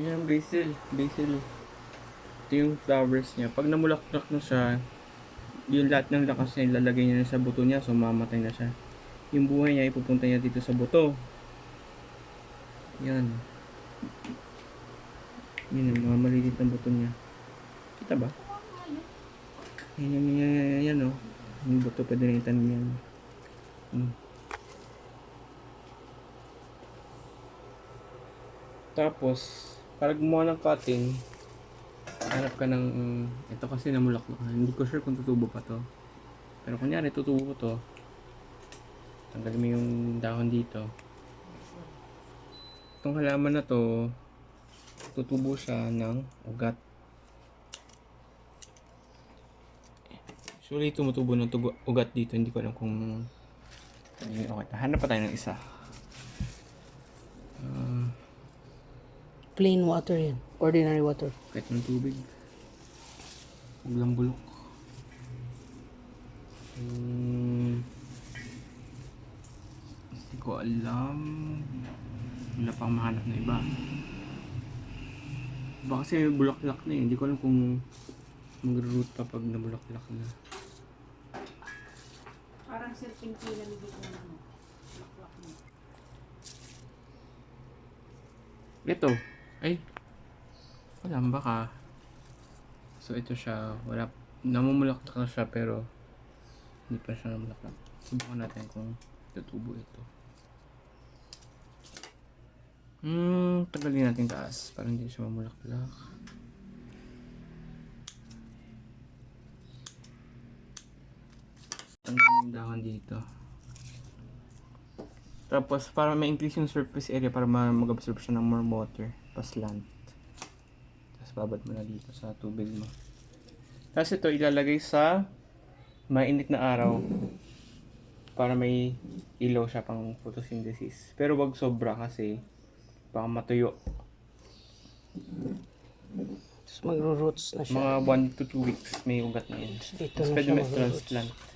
Yan, basil. Basil. Ito yung flowers niya. Pag namulaklak na siya, yung lahat ng lakas niya ilalagay niya na sa buto niya, so mamatay na siya. Yung buhay niya ipupunta niya dito sa buto. Yan. Yun yung mga malilit na buto niya. Kita ba? Yan o. Yung buto pwede na itanim yan. Tapos, para gumawa ng cutting, hanap ka ng, ito kasi namulaklak na. Hindi ko sure kung tutubo pa to. Pero kunyari, tutubo to. Tanggalin mo yung dahon dito. Itong halaman na to, tutubo siya ng ugat. Actually, tumutubo ng ugat dito. Hindi ko alam kung okay. Hanap pa tayo ng isa. Plain water yan. Ordinary water. Kahit ng tubig. Huwag lang bulok. Hindi ko alam. Wala pang mahanap na iba. Baka kasi bulaklak na eh. Hindi ko alam kung mag-root pa pag nabulaklak na. Parang serpentine ni dito naman. Laklak mo. Ito. Ay. Wala baka. So ito siya. Wala. Namumulaklak na siya pero hindi pa siya namulaklak. Subukan natin kung tutubo ito. Tagalin natin taas para hindi siya mamulaklak. Tanggalin yung dahon dito. Tapos para ma-increase yung surface area para mag-absorb siya ng more water, pa-slant. Tapos babad mo na dito sa tubig mo. Tapos ito ilalagay sa mainit na araw para may ilaw siya pang photosynthesis. Pero wag sobra kasi baka matuyo. Tapos magro-roots na siya. Mga 1 to 2 weeks may ugat na yun. Dito Tapos na pwede siya may magro-roots. transplant.